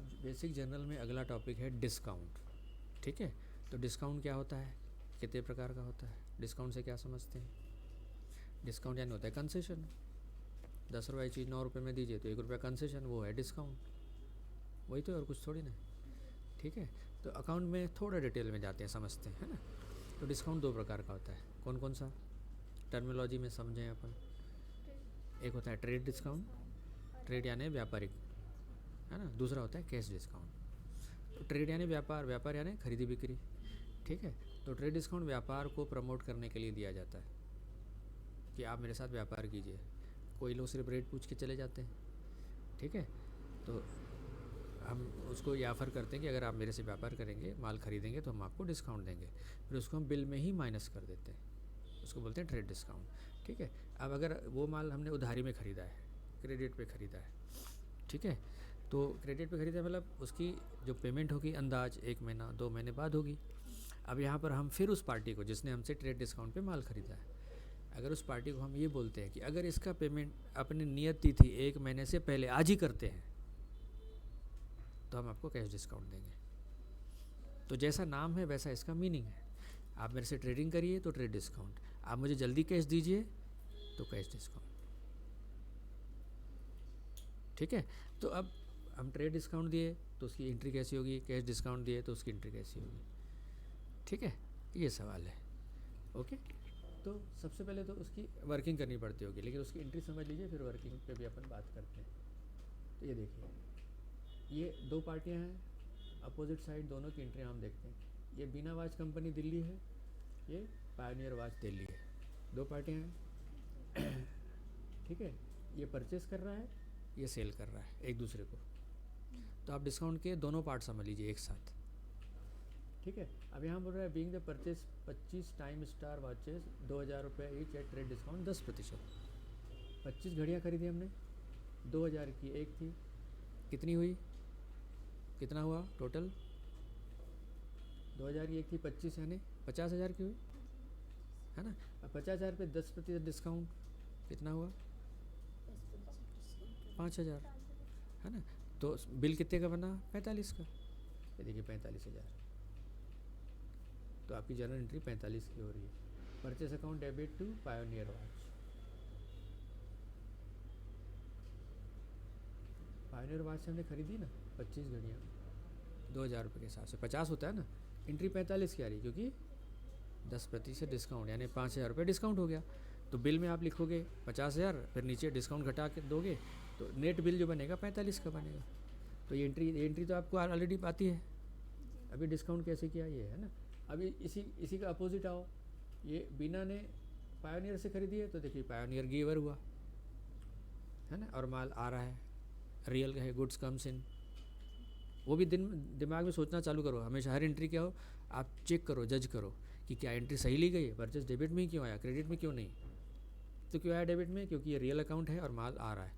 अब basic general में अगला टॉपिक है डिस्काउंट। ठीक है, तो डिस्काउंट क्या होता है, कितने प्रकार का होता है, डिस्काउंट से क्या समझते हैं? डिस्काउंट यानी होता है कंसेशन। 10 रुपये की चीज़ 9 रुपये में दीजिए तो 1 रुपया कंसेशन, वो है डिस्काउंट। वही तो, और कुछ थोड़ी ना। ठीक है, तो अकाउंट में थोड़ा डिटेल में जाते हैं, समझते हैं, है ना। तो डिस्काउंट 2 प्रकार का होता है, कौन कौन सा, टर्मिनोलॉजी में समझें अपन। एक होता है ट्रेड डिस्काउंट, ट्रेड यानी व्यापारिक, है ना। दूसरा होता है कैश डिस्काउंट। तो ट्रेड यानी व्यापार, व्यापार यानी खरीदी बिक्री। ठीक है, तो ट्रेड डिस्काउंट व्यापार को प्रमोट करने के लिए दिया जाता है कि आप मेरे साथ व्यापार कीजिए। कोई लोग सिर्फ रेट पूछ के चले जाते हैं। ठीक है, तो हम उसको ये ऑफ़र करते हैं कि अगर आप मेरे से व्यापार करेंगे, माल खरीदेंगे तो हम आपको डिस्काउंट देंगे। फिर उसको हम बिल में ही माइनस कर देते हैं, उसको बोलते हैं ट्रेड डिस्काउंट। ठीक है, अब अगर वो माल हमने उधारी में ख़रीदा है, क्रेडिट पे ख़रीदा है, ठीक है, तो क्रेडिट पे ख़रीदा है मतलब उसकी जो पेमेंट होगी अंदाज 1 महीना 2 महीने बाद होगी। अब यहाँ पर हम फिर उस पार्टी को जिसने हमसे ट्रेड डिस्काउंट पे माल ख़रीदा है, अगर उस पार्टी को हम ये बोलते हैं कि अगर इसका पेमेंट अपनी नियत तिथि 1 महीने से पहले आज ही करते हैं तो हम आपको कैश डिस्काउंट देंगे। तो जैसा नाम है वैसा इसका मीनिंग है। आप मेरे से ट्रेडिंग करिए तो ट्रेड डिस्काउंट, आप मुझे जल्दी कैश दीजिए तो कैश डिस्काउंट। ठीक है, तो अब हम ट्रेड डिस्काउंट दिए तो उसकी एंट्री कैसी होगी, कैश डिस्काउंट दिए तो उसकी एंट्री कैसी होगी। ठीक है, ये सवाल है। ओके, तो सबसे पहले तो उसकी वर्किंग करनी पड़ती होगी, लेकिन उसकी एंट्री समझ लीजिए, फिर वर्किंग पे भी अपन बात करते हैं। तो ये देखिए, ये 2 पार्टियां हैं, अपोजिट साइड दोनों की एंट्री हम देखते हैं। ये बीना वाच कंपनी दिल्ली है, ये पायोनियर वाच दिल्ली है, 2 पार्टियां हैं। ठीक है, ये परचेस कर रहा है, ये सेल कर रहा है एक दूसरे को। तो आप डिस्काउंट के दोनों पार्ट समझ लीजिए एक साथ। ठीक है, अब यहाँ बोल रहा है being the purchase 25 time star watches 2000 रुपये ईच एट ट्रेड डिस्काउंट 10%। 25 घड़ियाँ खरीदी हमने, 2000 की एक थी, कितनी हुई, कितना हुआ टोटल, 2000 की एक थी, 25 यानी 50,000 की हुई, है ना। अब 50,000 पे 10% डिस्काउंट कितना हुआ, 5,000, है ना। तो बिल कितने का बना, 45 का। ये देखिए 45,000, तो आपकी जर्नल एंट्री 45 की हो रही है। Purchase account debit to pioneer watch. Pioneer watch से हमने खरीदी ना 25 घड़ियाँ 2000 रुपये के हिसाब से, 50 होता है ना, एंट्री 45 की आ रही क्योंकि 10% डिस्काउंट यानी 5,000 रुपये डिस्काउंट हो गया। तो बिल में आप लिखोगे 50,000, फिर नीचे डिस्काउंट घटा के दोगे तो नेट बिल जो बनेगा 45 का बनेगा। तो ये एंट्री तो आपको ऑलरेडी आती है, अभी डिस्काउंट कैसे किया ये है ना। अभी इसी का अपोजिट आओ, ये बीना ने पायोनियर से खरीदी है तो देखिए पायोनियर गिवर हुआ, है ना, और माल आ रहा है, रियल है, गुड्स कम्स इन। वो भी दिमाग में सोचना चालू करो, हमेशा हर एंट्री क्या हो आप चेक करो, जज करो कि क्या एंट्री सही ली गई है, परचेस डेबिट में ही क्यों आया, क्रेडिट में क्यों नहीं। तो क्यों आया डेबिट में, क्योंकि ये रियल अकाउंट है और माल आ रहा है,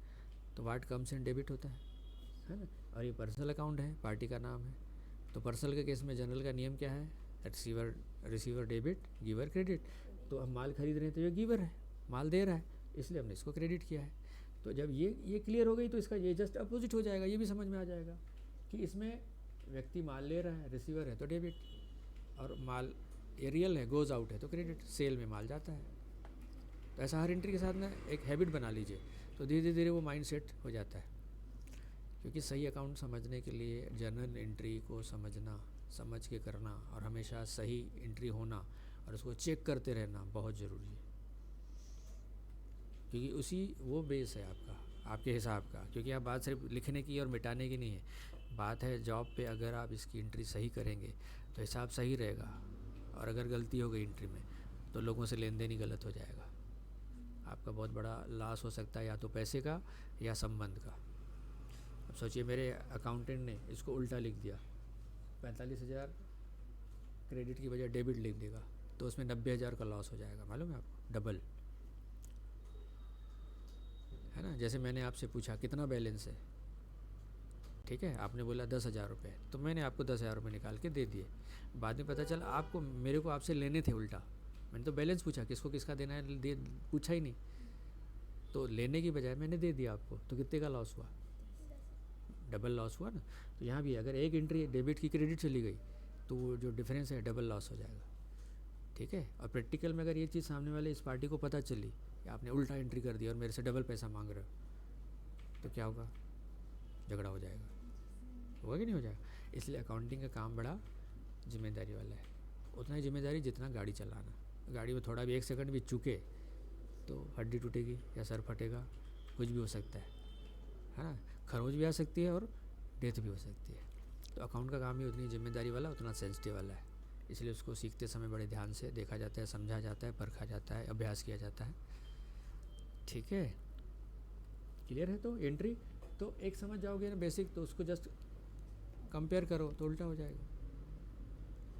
तो वाट कम्स इन डेबिट होता है ना। और ये पर्सनल अकाउंट है, पार्टी का नाम है, तो पर्सनल के केस में जनरल का नियम क्या है, रिसीवर डेबिट, गिवर क्रेडिट। तो हम माल खरीद रहे हैं तो ये गिवर है, माल दे रहा है, इसलिए हमने इसको क्रेडिट किया है। तो जब ये क्लियर हो गई तो इसका ये जस्ट अपोजिट हो जाएगा, ये भी समझ में आ जाएगा कि इसमें व्यक्ति माल ले रहा है, रिसीवर है तो डेबिट, और माल ये रियल है, गोज़ आउट है तो क्रेडिट, सेल में माल जाता है। तो ऐसा हर एंट्री के साथ ना एक हैबिट बना लीजिए, तो धीरे धीरे वो माइंड सेट हो जाता है। क्योंकि सही अकाउंट समझने के लिए जर्नल एंट्री को समझना, समझ के करना, और हमेशा सही एंट्री होना और उसको चेक करते रहना बहुत ज़रूरी है। क्योंकि उसी वो बेस है आपका, आपके हिसाब का। क्योंकि आप बात सिर्फ लिखने की और मिटाने की नहीं है, बात है जॉब पे अगर आप इसकी एंट्री सही करेंगे तो हिसाब सही रहेगा, और अगर गलती हो गई एंट्री में तो लोगों से लेन देन ही गलत हो जाएगा, आपका बहुत बड़ा लॉस हो सकता है, या तो पैसे का या संबंध का। अब सोचिए मेरे अकाउंटेंट ने इसको उल्टा लिख दिया, 45,000 क्रेडिट की बजाय डेबिट लिख देगा, तो उसमें 90,000 का लॉस हो जाएगा, मालूम है आपको, डबल, है ना। जैसे मैंने आपसे पूछा कितना बैलेंस है, ठीक है, आपने बोला 10,000 रुपये, तो मैंने आपको 10,000 रुपये निकाल के दे दिए। बाद में पता चला आपको, मेरे को आपसे लेने थे उल्टा, मैंने तो बैलेंस पूछा किसको किसका देना है, पूछा ही नहीं, तो लेने की बजाय मैंने दे दिया आपको, तो कितने का लॉस हुआ, डबल लॉस हुआ ना। तो यहाँ भी अगर एक एंट्री डेबिट की क्रेडिट चली गई तो वो जो डिफरेंस है डबल लॉस हो जाएगा, ठीक है। और प्रैक्टिकल में अगर ये चीज़ सामने वाले इस पार्टी को पता चली कि आपने उल्टा एंट्री कर दिया और मेरे से डबल पैसा मांग रहे हो, तो क्या होगा, झगड़ा हो जाएगा, होगा कि नहीं हो जाएगा। इसलिए अकाउंटिंग का काम बड़ा जिम्मेदारी वाला है, उतना ही जिम्मेदारी जितना गाड़ी चलाना। गाड़ी में थोड़ा भी 1 सेकंड भी चूके तो हड्डी टूटेगी या सर फटेगा, कुछ भी हो सकता है ना, खरोच भी आ सकती है और डेथ भी हो सकती है। तो अकाउंट का काम ही उतनी जिम्मेदारी वाला, उतना सेंसिटिव वाला है, इसलिए उसको सीखते समय बड़े ध्यान से देखा जाता है, समझा जाता है, परखा जाता है, अभ्यास किया जाता है, ठीक है। क्लियर है। तो एंट्री तो एक समझ जाओगे ना बेसिक, तो उसको जस्ट कंपेयर करो तो उल्टा हो जाएगा,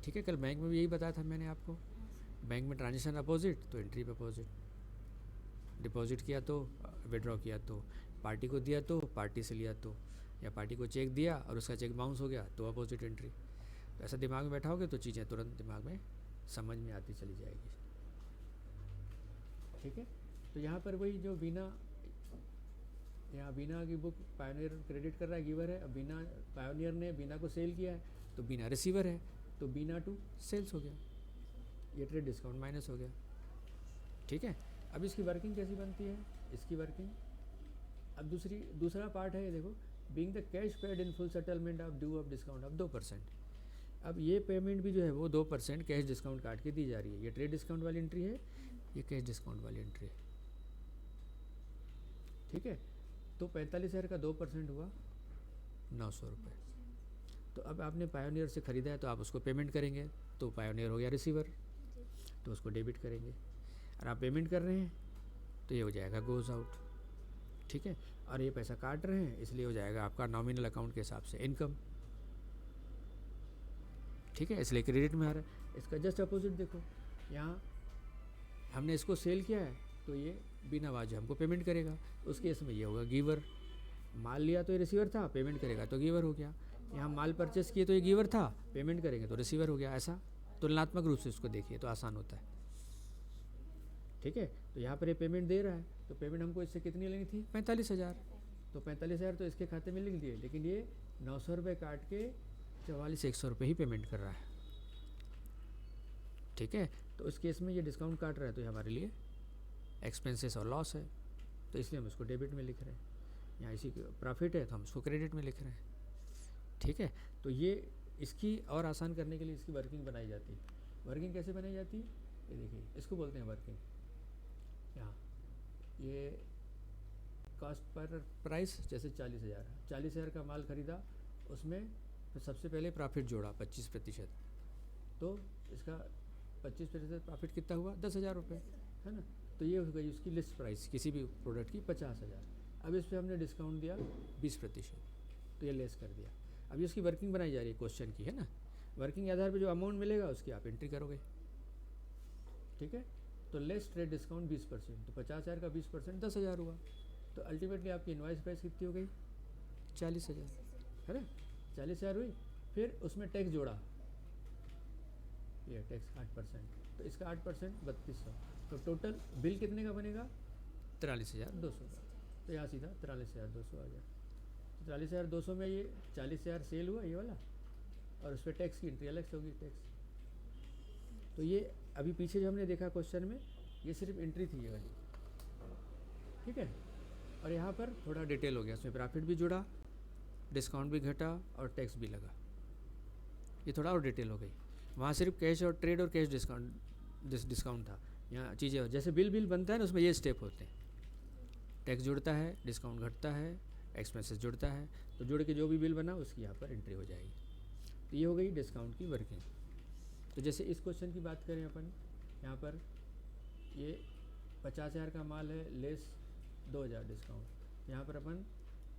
ठीक है। कल बैंक में भी यही बताया था मैंने आपको, बैंक में ट्रांजेक्शन अपोजिट तो एंट्री पे अपोजिट, डिपॉजिट किया तो विड्रॉ किया तो, पार्टी को दिया तो पार्टी से लिया तो, या पार्टी को चेक दिया और उसका चेक बाउंस हो गया तो अपोजिट एंट्री। तो ऐसा दिमाग में बैठाओगे तो चीज़ें तुरंत दिमाग में समझ में आती चली जाएगी, ठीक है। तो यहाँ पर वही जो बीना, यहाँ बीना की बुक पायोनियर क्रेडिट कर रहा है, गिवर है। अब बीना, पायोनियर ने बीना को सेल किया है तो बीना रिसीवर है, तो बीना टू सेल्स हो गया, ये ट्रेड डिस्काउंट माइनस हो गया, ठीक है। अब इसकी वर्किंग कैसी बनती है, इसकी वर्किंग अब दूसरा पार्ट है, ये देखो, being the cash paid in full settlement of due of discount of 2%। अब ये पेमेंट भी जो है वो 2% कैश डिस्काउंट काट के दी जा रही है। ये ट्रेड डिस्काउंट वाली एंट्री है, ये कैश डिस्काउंट वाली एंट्री है, ठीक है। तो 45,000 का 2% हुआ 900 रुपये। तो अब आपने पायोनियर से ख़रीदा है तो आप उसको पेमेंट करेंगे, तो पायोनियर हो गया रिसीवर, तो उसको डेबिट करेंगे। और आप पेमेंट कर रहे हैं तो ये हो जाएगा गोज़ आउट, ठीक है। और ये पैसा काट रहे हैं इसलिए हो जाएगा आपका नॉमिनल अकाउंट के हिसाब से इनकम, ठीक है, इसलिए क्रेडिट में आ रहा है। इसका जस्ट अपोजिट देखो, यहाँ हमने इसको सेल किया है तो ये बिना वाजह हमको पेमेंट करेगा, उस केस में ये होगा गिवर। माल लिया तो ये रिसीवर था, पेमेंट करेगा तो गिवर हो गया। यहाँ माल परचेस किए तो ये गिवर था, पेमेंट करेंगे तो रिसीवर हो गया। ऐसा तुलनात्मक रूप से इसको देखिए तो आसान होता है, ठीक है। तो यहाँ पर ये पेमेंट दे रहा है, तो पेमेंट हमको इससे कितनी लेनी थी, 45,000। तो 45,000 तो इसके खाते में लिख दिए, लेकिन ये 900 रुपये काट के 44,100 रुपये ही पेमेंट कर रहा है, ठीक है। तो इस केस में ये डिस्काउंट काट रहा है तो ये हमारे लिए एक्सपेंसेस और लॉस है, तो इसलिए हम इसको डेबिट में लिख रहे हैं। यहाँ इसी प्रॉफिट है तो हम इसको क्रेडिट में लिख रहे हैं, ठीक है। तो ये इसकी और आसान करने के लिए इसकी वर्किंग बनाई जाती है। वर्किंग कैसे बनाई जाती है, ये देखिए, इसको बोलते हैं वर्किंग। यहाँ ये कॉस्ट पर प्राइस जैसे 40,000 का माल ख़रीदा, उसमें सबसे पहले प्रॉफिट जोड़ा 25%, तो इसका 25% प्रॉफिट कितना हुआ, 10,000 रुपये, है ना। तो ये हो गई उसकी लिस्ट प्राइस किसी भी प्रोडक्ट की 50,000। अब इस पर हमने डिस्काउंट दिया 20%, तो ये लेस कर दिया। अब ये उसकी वर्किंग बनाई जा रही है क्वेश्चन की, है ना। वर्किंग के आधार पर जो अमाउंट मिलेगा उसकी आप एंट्री करोगे, ठीक है। तो लेस ट्रेड डिस्काउंट 20%, तो 50,000 का 20% 10,000 हुआ। तो अल्टीमेटली आपकी इनवॉइस प्राइस कितनी हो गई, 40,000, है ना, 40,000 हुई। फिर उसमें टैक्स जोड़ा, ये टैक्स 8%, तो इसका 8% 3200, तो टोटल बिल कितने का बनेगा, 43,200 का। तो यहाँ सीधा 43,200 आ गया। 43,200 में ये 40,000 सेल हुआ ये वाला, और उस पर टैक्स की एंट्री अलग से होगी, टैक्स। तो ये अभी पीछे जो हमने देखा क्वेश्चन में, ये सिर्फ एंट्री थी ये वाली, ठीक है। और यहाँ पर थोड़ा डिटेल हो गया, उसमें प्रॉफिट भी जुड़ा, डिस्काउंट भी घटा और टैक्स भी लगा, ये थोड़ा और डिटेल हो गई। वहाँ सिर्फ कैश और ट्रेड और कैश डिस्काउंट था। यहाँ चीज़ें जैसे बिल बनता है ना, उसमें ये स्टेप होते हैं, टैक्स जुड़ता है, डिस्काउंट घटता है, एक्सपेंसेस जुड़ता है, तो जुड़ के जो भी बिल बना उसकी यहाँ पर एंट्री हो जाएगी। तो ये हो गई डिस्काउंट की वर्किंग। तो जैसे इस क्वेश्चन की बात करें अपन, यहाँ पर ये 50,000 का माल है, लेस 2,000 डिस्काउंट। यहाँ पर अपन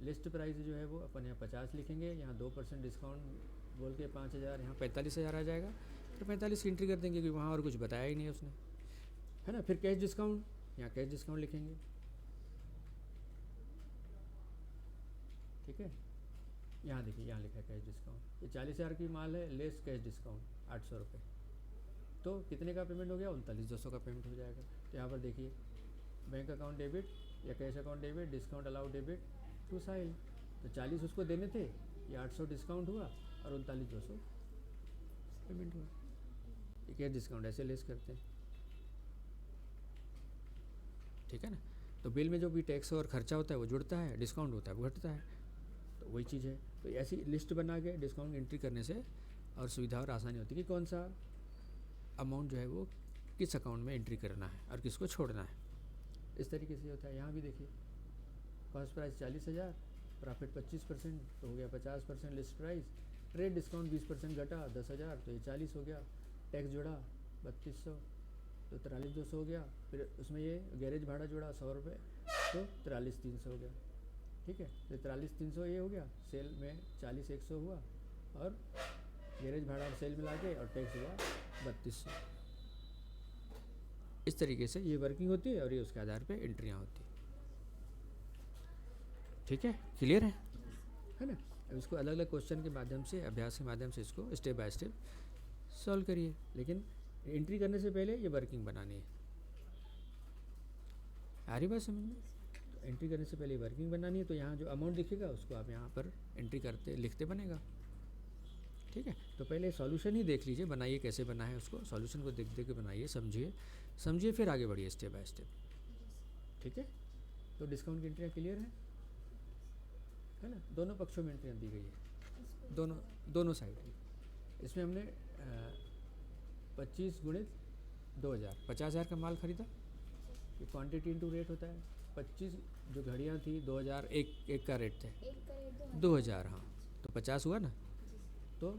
लिस्ट प्राइस जो है वो अपन यहाँ 50 लिखेंगे, यहाँ 2% डिस्काउंट बोल के 5,000, यहाँ 45,000 आ जाएगा। फिर 45 की एंट्री कर देंगे क्योंकि वहाँ और कुछ बताया ही नहीं उसने, है ना। फिर कैश डिस्काउंट, यहाँ कैश डिस्काउंट लिखेंगे, ठीक है। यहाँ देखिए, यहाँ लिखा है कैश डिस्काउंट। ये 40,000 की माल है, लेस कैश डिस्काउंट 800 रुपये, तो कितने का पेमेंट हो गया, 39,200 का पेमेंट हो जाएगा। तो यहाँ पर देखिए, बैंक अकाउंट डेबिट या cash account debit, discount allow debit to Sahil, तो 40 उसको देने थे, ये 800 डिस्काउंट हुआ और 39,200 पेमेंट हुआ। ये क्या डिस्काउंट ऐसे लेस करते हैं, ठीक है ना। तो बिल में जो भी टैक्स और खर्चा होता है वो जुड़ता है, डिस्काउंट होता है वो घटता है, तो वही चीज़ है। तो ऐसी लिस्ट बना के डिस्काउंट एंट्री करने से और सुविधा और आसानी होती है कि कौन सा अमाउंट जो है वो किस अकाउंट में एंट्री करना है और किसको छोड़ना है। इस तरीके से होता है। यहाँ भी देखिए फर्स्ट प्राइस 40,000, प्रॉफिट 25%, तो हो गया 50% लिस्ट प्राइस, ट्रेड डिस्काउंट 20% घटा 10,000, तो ये 40 हो गया, टैक्स जोड़ा 3200, तो 43,200 हो गया। फिर उसमें ये गैरेज भाड़ा जोड़ा 100 रुपये, तो 43,300 हो गया, ठीक है। तो 43,300 ये हो गया, सेल में 40,100 हुआ और गैरेज भाड़ा और सेल मिला के और टैक्स हुआ 3200। इस तरीके से ये वर्किंग होती है और ये उसके आधार पे एंट्रियाँ होती है, ठीक है। क्लियर है ना। अब इसको अलग अलग क्वेश्चन के माध्यम से, अभ्यास के माध्यम से इसको स्टेप बाय स्टेप सॉल्व करिए, लेकिन एंट्री करने से पहले ये वर्किंग बनानी है। आ रही बात समझ में। तो एंट्री करने से पहले वर्किंग बनानी है, तो यहाँ जो अमाउंट दिखेगा उसको आप यहाँ पर एंट्री करते लिखते बनेगा, ठीक है। तो पहले सॉल्यूशन ही देख लीजिए, बनाइए कैसे बना है उसको, सॉल्यूशन को देख देख के बनाइए, समझिए फिर आगे बढ़िए स्टेप बाय स्टेप, ठीक है। तो डिस्काउंट की एंट्रियाँ क्लियर है ना। दोनों पक्षों में एंट्रियाँ दी गई है, दोनों साइड की। इसमें हमने 25 गुणित 2,000, 50,000 का माल खरीदा, ये क्वांटिटी इंटू रेट होता है। 25 जो घड़ियाँ थी 2,000 एक का रेट थे, 2,000, हाँ, तो 50 हुआ ना। तो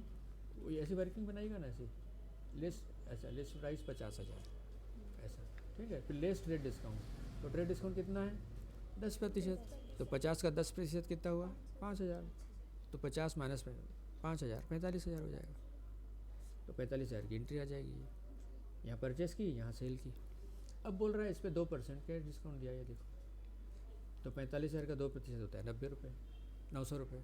वो ऐसी वर्किंग बनाएगा ना, ऐसी लिस्ट, ऐसा लिस्ट प्राइस 50,000 ऐसा, ठीक है। फिर लेस ट्रेड डिस्काउंट, तो ट्रेड डिस्काउंट कितना है 10%, तो 50 का 10% कितना हुआ 5,000, तो 50 माइनस 5,000 45,000 हो जाएगा, तो 45,000 की एंट्री आ जाएगी। यहाँ परचेस की, यहाँ सेल की। अब बोल रहा है इस पर 2% का डिस्काउंट दिया है, देखो, तो 45,000 का 2% होता है 90 रुपये, 900 रुपये।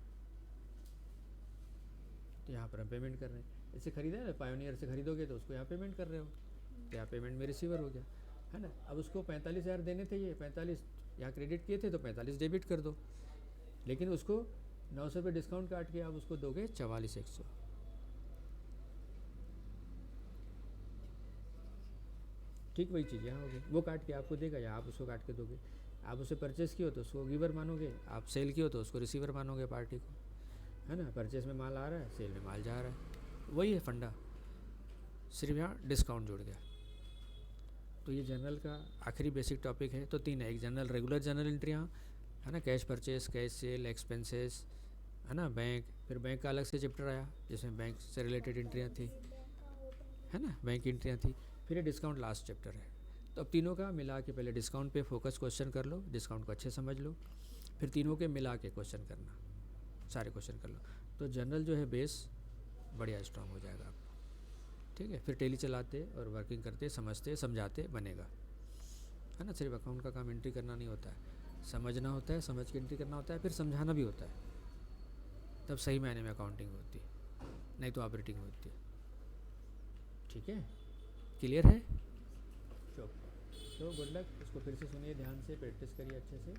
तो यहाँ पर हम पेमेंट कर रहे हैं, इससे खरीदा है ना, पायोनियर से खरीदोगे तो उसको यहाँ पेमेंट कर रहे हो, तो यहाँ पेमेंट में रिसीवर हो गया, है ना। अब उसको 45,000 देने थे, ये 45 यहाँ क्रेडिट किए थे, तो 45 डेबिट कर दो, लेकिन उसको 900 रुपये डिस्काउंट काट के आप उसको दोगे 44,100, ठीक वही चीज़ यहाँ होगी। वो काट के आपको देगा या आप उसको काट के दोगे। आप उसे परचेस की हो तो उसको गिवर मानोगे, आप सेल की हो तो उसको रिसीवर मानोगे पार्टी को, है ना। परचेस में माल आ रहा है, सेल में माल जा रहा है, वही है फंडा, सिर्फ यहाँ डिस्काउंट जुड़ गया। तो ये जनरल का आखिरी बेसिक टॉपिक है। तो 3 है, एक जनरल रेगुलर जनरल एंट्रियाँ, है ना, cash purchase, cash cell, expenses, है ना, बैंक, फिर बैंक का अलग से चैप्टर आया जिसमें बैंक से रिलेटेड एंट्रियाँ थी, है ना, बैंक की एंट्रियाँ थी। फिर ये डिस्काउंट लास्ट चैप्टर है। तो अब तीनों का मिला के पहले डिस्काउंट पे फोकस क्वेश्चन कर लो, डिस्काउंट को अच्छे समझ लो, फिर तीनों के मिला के क्वेश्चन करना, सारे क्वेश्चन कर लो, तो जनरल जो है बेस बढ़िया स्ट्रांग हो जाएगा आपको, ठीक है। फिर टेली चलाते और वर्किंग करते, समझते समझाते बनेगा, है ना। सिर्फ अकाउंट का काम एंट्री करना नहीं होता है, समझना होता है, समझ के एंट्री करना होता है, फिर समझाना भी होता है, तब सही मायने में अकाउंटिंग होती है, नहीं तो ऑपरेटिंग होती है, ठीक है। क्लियर है। तो गुड लक, इसको फिर से सुनिए ध्यान से, प्रैक्टिस करिए अच्छे से।